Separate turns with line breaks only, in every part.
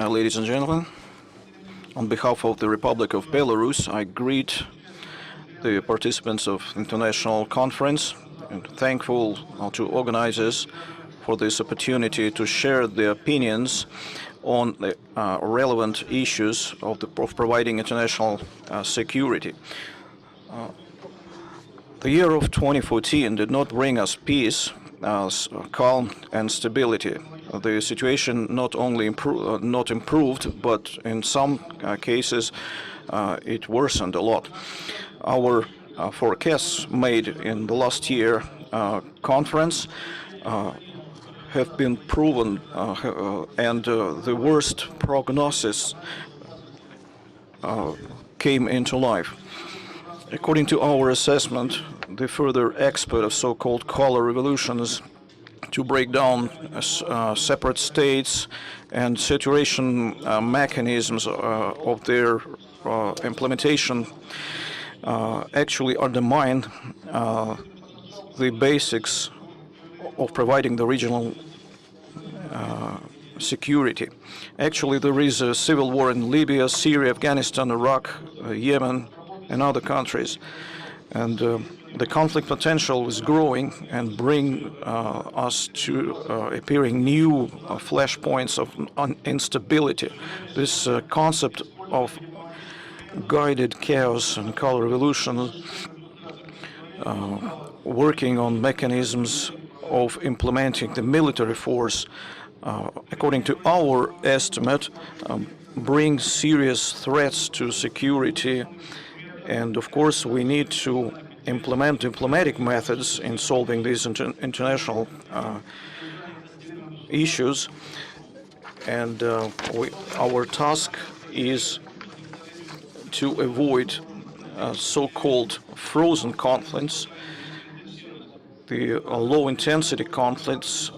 ladies and gentlemen. On behalf of the Republic of Belarus, I greet the participants of international conference and thankful to organizers for this opportunity to share their opinions on the relevant issues of providing international security. The year of 2014 did not bring us peace, calm and stability. The situation not only not improved, but in some cases it worsened a lot. Our forecasts made in the last year conference have been proven, and the worst prognosis came into life. According to our assessment, the further expert of so-called color revolutions to break down separate states and saturation mechanisms of their implementation actually undermine the basics of providing the regional security. Actually, there is a civil war in Libya, Syria, Afghanistan, Iraq, Yemen, and other countries. And the conflict potential is growing and bring us to appearing new flashpoints of instability. This concept of guided chaos and color revolution, working on mechanisms of implementing the military force, according to our estimate, brings serious threats to security. And of course, we need to implement diplomatic methods in solving these international issues. And our task is to avoid so-called frozen conflicts, the low-intensity conflicts,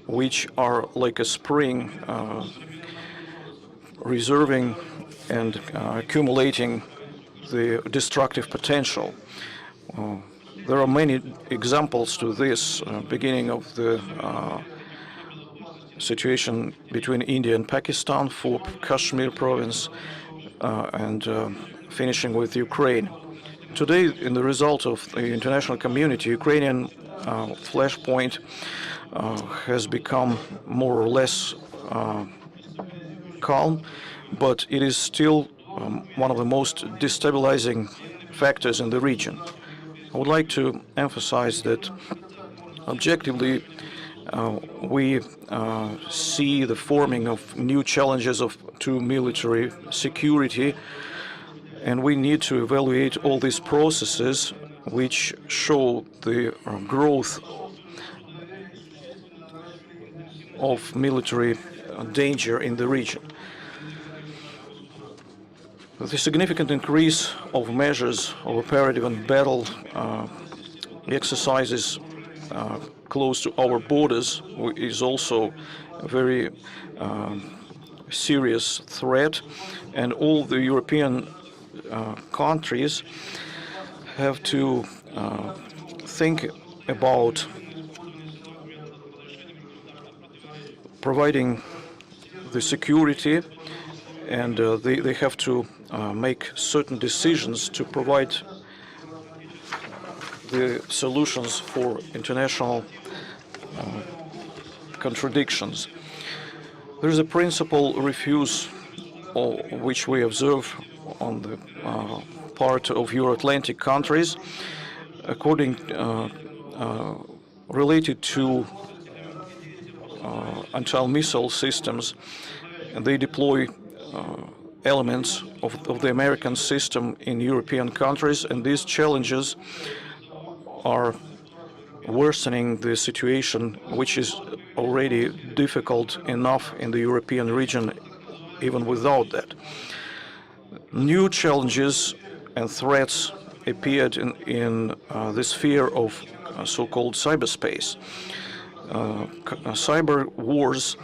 which are like a spring, reserving and accumulating the destructive potential. There are many examples to this, beginning of the situation between India and Pakistan for Kashmir province, and finishing with Ukraine. Today, in the result of the international community, Ukrainian flashpoint has become more or less calm, but it is still one of the most destabilizing factors in the region. I would like to emphasize that objectively we see the forming of new challenges to military security, and we need to evaluate all these processes which show the growth of military danger in the region. The significant increase of measures of operative and battle exercises close to our borders is also a very serious threat, and all the European countries have to think about providing the security, and they have to make certain decisions to provide the solutions for international contradictions. There is a principle refuse, which we observe on the part of Euro-Atlantic countries, according related to anti-missile systems, and they deploy elements of the American system in European countries, and these challenges are worsening the situation, which is already difficult enough in the European region, even without that. New challenges and threats appeared in the sphere of so-called cyberspace. Cyber wars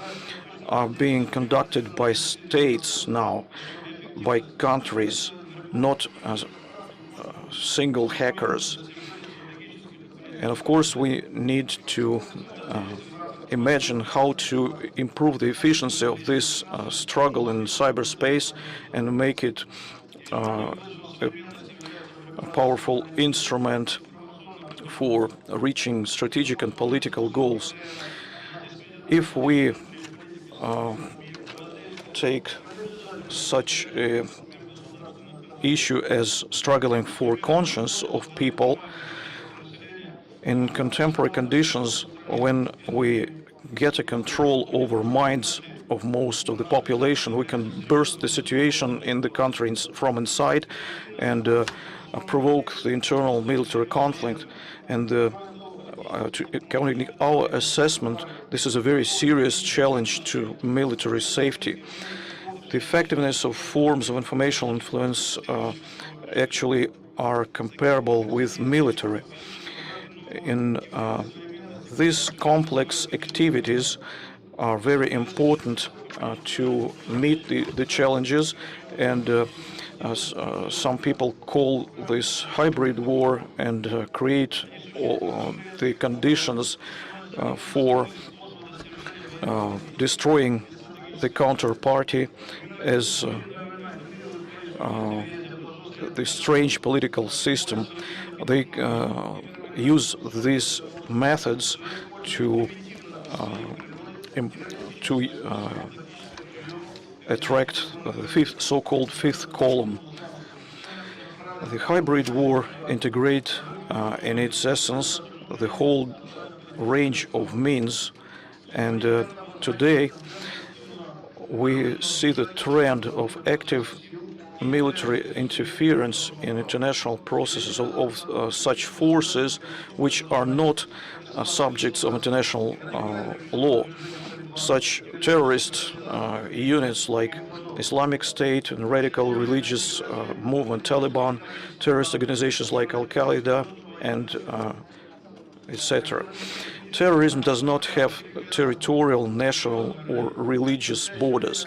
are being conducted by states now, by countries, not as single hackers. And of course, we need to imagine how to improve the efficiency of this struggle in cyberspace and make it a powerful instrument for reaching strategic and political goals. If we take such an issue as struggling for conscience of people, in contemporary conditions, when we get a control over minds of most of the population, we can burst the situation in the country from inside and provoke the internal military conflict. And according to our assessment, this is a very serious challenge to military safety. The effectiveness of forms of informational influence actually are comparable with military. In these complex activities are very important to meet the challenges, and some people call this hybrid war and create the conditions for destroying the counterparty as the strange political system. They use these methods to attract the so-called fifth column. The hybrid war integrates in its essence the whole range of means, and today we see the trend of active military interference in international processes of such forces which are not subjects of international law. Such terrorist units like Islamic State and radical religious movement Taliban, terrorist organizations like Al-Qaeda, and etc. Terrorism does not have territorial, national, or religious borders.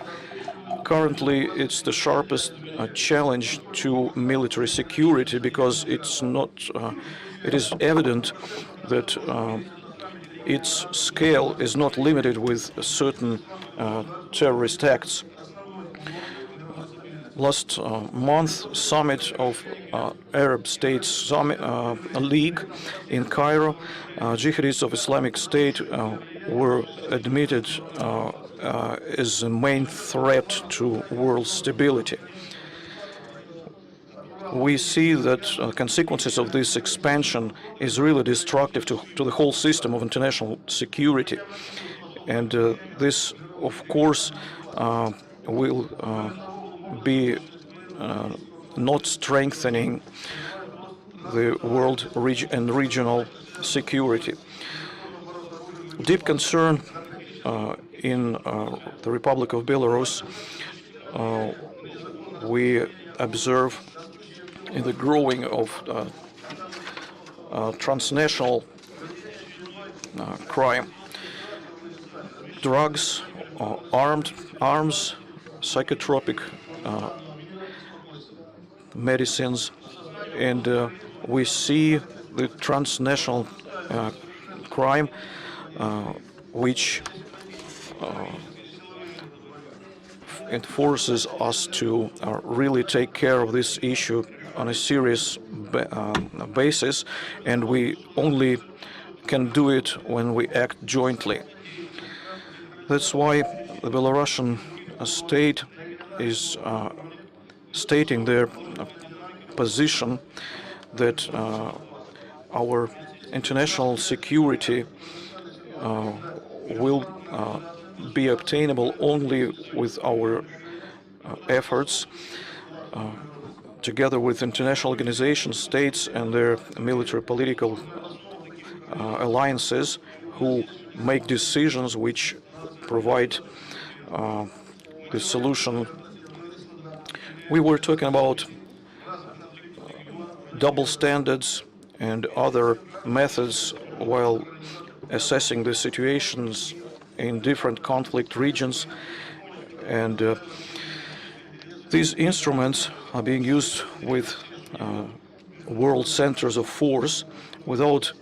Currently, it's the sharpest challenge to military security because it's not. It is evident that its scale is not limited with certain terrorist acts. Last month, summit of Arab States League in Cairo, jihadists of Islamic State were admitted as a main threat to world stability. We see that consequences of this expansion is really destructive to the whole system of international security, and this, of course, will be not strengthening the world and regional security. Deep concern in the Republic of Belarus, we observe in the growing of transnational crime, drugs, arms, psychotropic medicines, and we see the transnational crime which it forces us to really take care of this issue on a serious basis, and we only can do it when we act jointly. That's why the Belarusian state is stating their position that our international security will be obtainable only with our efforts together with international organizations, states, and their military political alliances who make decisions which provide the solution. We were talking about double standards and other methods while assessing the situations in different conflict regions, and these instruments are being used with world centers of force without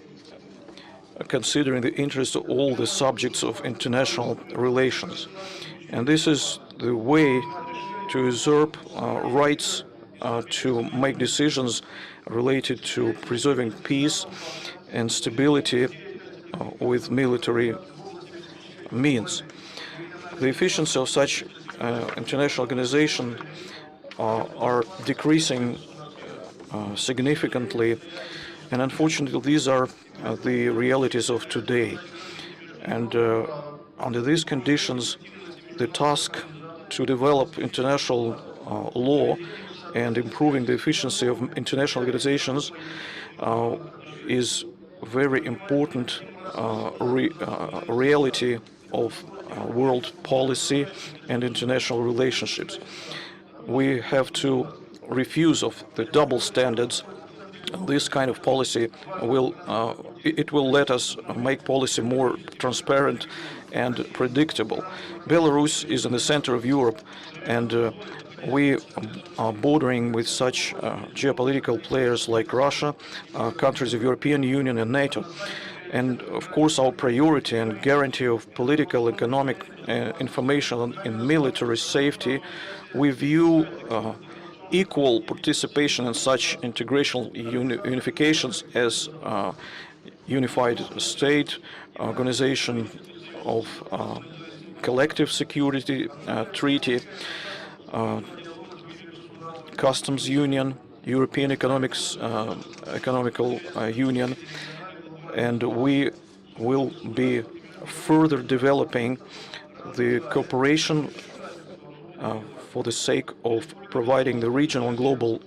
considering the interest of all the subjects of international relations. And this is the way to usurp rights to make decisions related to preserving peace and stability with military means. The efficiency of such international organizations are decreasing significantly, and unfortunately these are the realities of today. And under these conditions, the task to develop international law and improving the efficiency of international organizations is very important reality of world policy and international relationships. We have to refuse of the double standards. This kind of policy will let us make policy more transparent and predictable. Belarus is in the center of Europe, and we are bordering with such geopolitical players like Russia, countries of European Union and NATO. And of course, our priority and guarantee of political, economic, information and military safety, we view equal participation in such integration unifications as unified state, organization of collective security treaty, customs union, European economical union, and we will be further developing the cooperation for the sake of providing the regional and global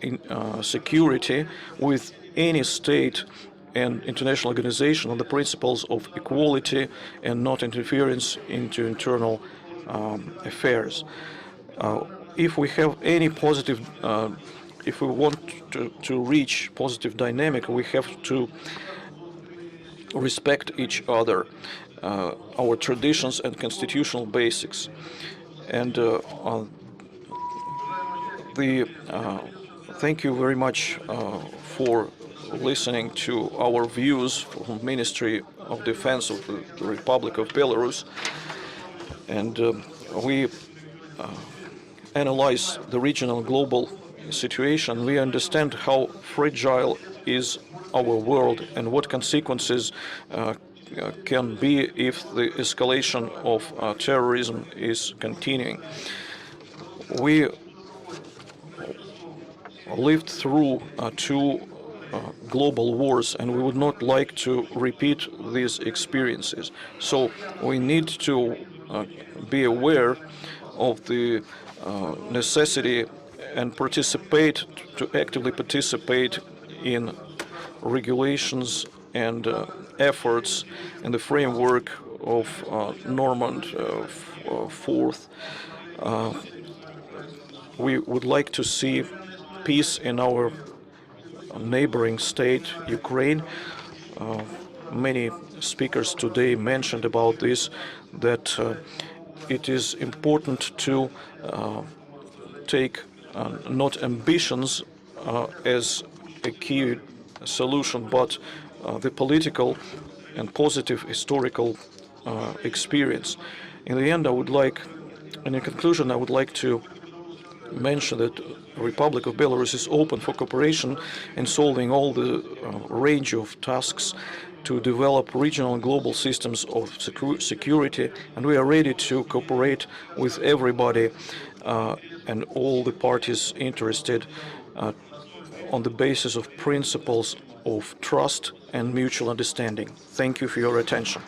security with any state and international organization on the principles of equality and not interference into internal affairs. If we have any positive, if we want to reach positive dynamic, we have to respect each other, our traditions and constitutional basics. And thank you very much for listening to our views from Ministry of Defense of the Republic of Belarus. And we analyze the regional and global situation. We understand how fragile is our world and what consequences can be if the escalation of terrorism is continuing. We lived through two global wars, and we would not like to repeat these experiences. So we need to be aware of the necessity and actively participate in regulations and efforts in the framework of Normand Fourth. We would like to see peace in our neighboring state, Ukraine. Many speakers today mentioned about this, that it is important to take not ambitions as a key solution, but the political and positive historical experience. In the end, in conclusion, I would like to mention that the Republic of Belarus is open for cooperation in solving all the range of tasks to develop regional and global systems of security, and we are ready to cooperate with everybody and all the parties interested on the basis of principles of trust and mutual understanding. Thank you for your attention.